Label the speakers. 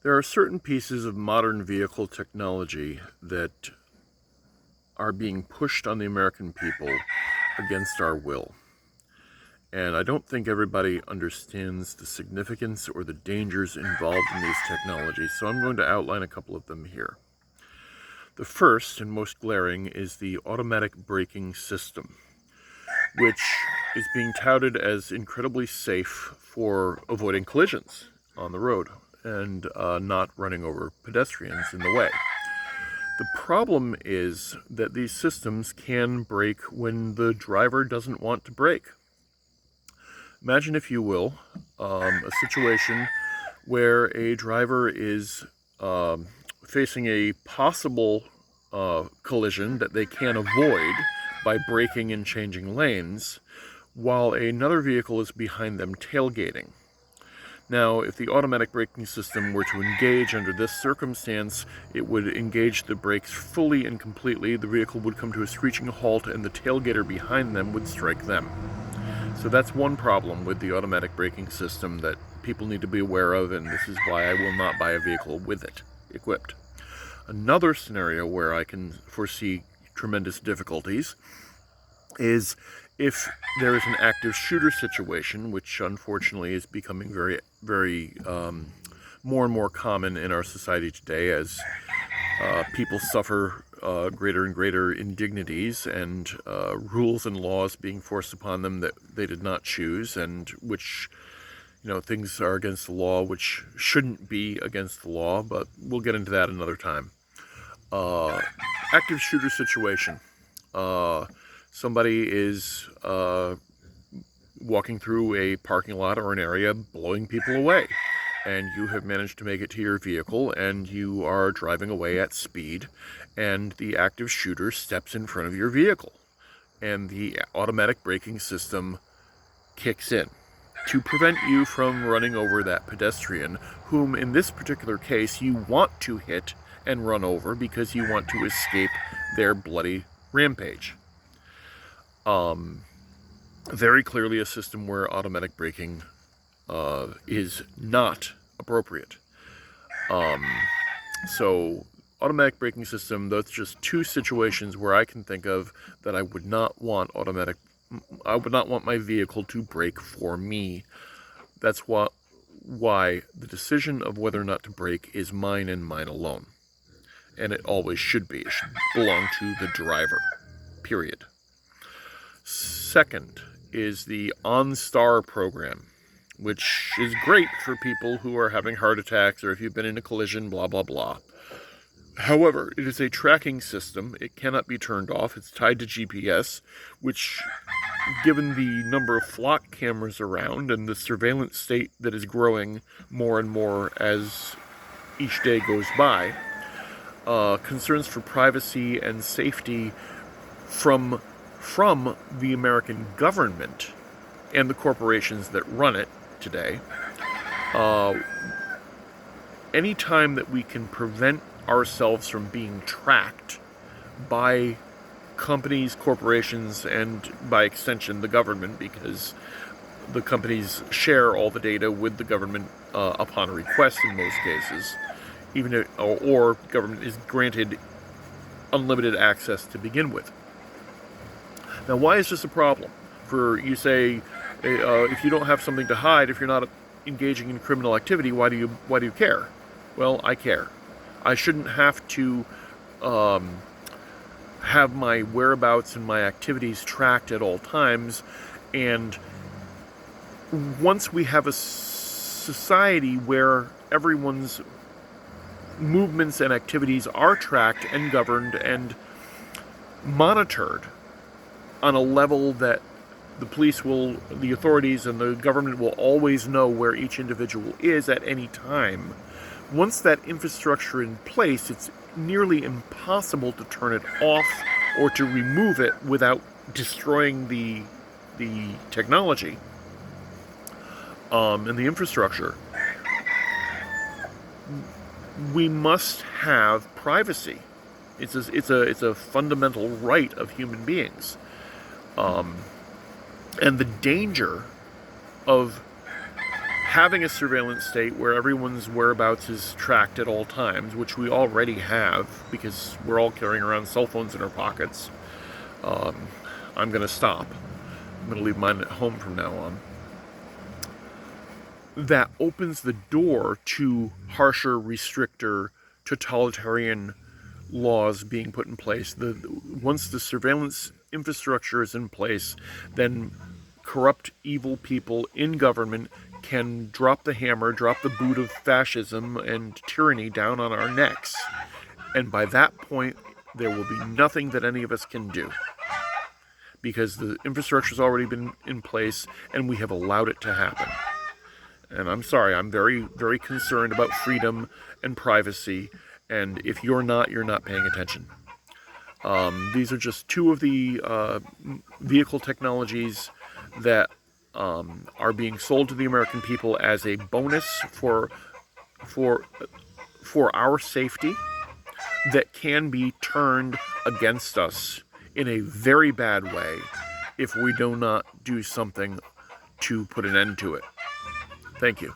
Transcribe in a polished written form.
Speaker 1: There are certain pieces of modern vehicle technology that are being pushed on the American people against our will. And I don't think everybody understands the significance or the dangers involved in these technologies, so I'm going to outline a couple of them here. The first and most glaring is the automatic braking system, which is being touted as incredibly safe for avoiding collisions on the road and not running over pedestrians in the way. The problem is that these systems can break when the driver doesn't want to brake. Imagine, if you will, a situation where a driver is facing a possible collision that they can avoid by braking and changing lanes, while another vehicle is behind them tailgating. Now, if the automatic braking system were to engage under this circumstance, it would engage the brakes fully and completely. The vehicle would come to a screeching halt, and the tailgater behind them would strike them. So that's one problem with the automatic braking system that people need to be aware of, and this is why I will not buy a vehicle with it equipped. Another scenario where I can foresee tremendous difficulties is if there is an active shooter situation, which unfortunately is becoming very more and more common in our society today as people suffer greater and greater indignities and rules and laws being forced upon them that they did not choose, and which, things are against the law which shouldn't be against the law, but we'll get into that another time. Active shooter situation. Somebody is walking through a parking lot or an area blowing people away, and you have managed to make it to your vehicle, and you are driving away at speed, and the active shooter steps in front of your vehicle, and the automatic braking system kicks in to prevent you from running over that pedestrian, whom in this particular case you want to hit and run over because you want to escape their bloody rampage. Very clearly a system where automatic braking is not appropriate. So automatic braking system, that's just two situations where I can think of that I would not want my vehicle to brake for me. That's why the decision of whether or not to brake is mine and mine alone. And it always should be. It should belong to the driver, period. Second is the OnStar program, which is great for people who are having heart attacks or if you've been in a collision, blah, blah, blah. However, it is a tracking system. It cannot be turned off. It's tied to GPS, which, given the number of flock cameras around and the surveillance state that is growing more and more as each day goes by, concerns for privacy and safety from the American government and the corporations that run it today. Anytime that we can prevent ourselves from being tracked by companies, corporations, and by extension the government, because the companies share all the data with the government upon request in most cases, or government is granted unlimited access to begin with. Now, why is this a problem? You say, if you don't have something to hide, if you're not engaging in criminal activity, why do you care? Well, I care. I shouldn't have to have my whereabouts and my activities tracked at all times. And once we have a society where everyone's movements and activities are tracked and governed and monitored on a level that the authorities and the government will always know where each individual is at any time. Once that infrastructure in place, it's nearly impossible to turn it off or to remove it without destroying the technology and the infrastructure. We must have privacy. It's a fundamental right of human beings. And the danger of having a surveillance state where everyone's whereabouts is tracked at all times, which we already have because we're all carrying around cell phones in our pockets, I'm going to stop. I'm going to leave mine at home from now on. That opens the door to harsher, restrictor, totalitarian laws being put in place. Once the surveillance infrastructure is in place, then corrupt, evil people in government can drop the hammer, drop the boot of fascism and tyranny down on our necks. And by that point, there will be nothing that any of us can do, because the infrastructure's already been in place and we have allowed it to happen. And I'm sorry, I'm very, very concerned about freedom and privacy, and if you're not paying attention. These are just two of the vehicle technologies that are being sold to the American people as a bonus for our safety, that can be turned against us in a very bad way if we do not do something to put an end to it. Thank you.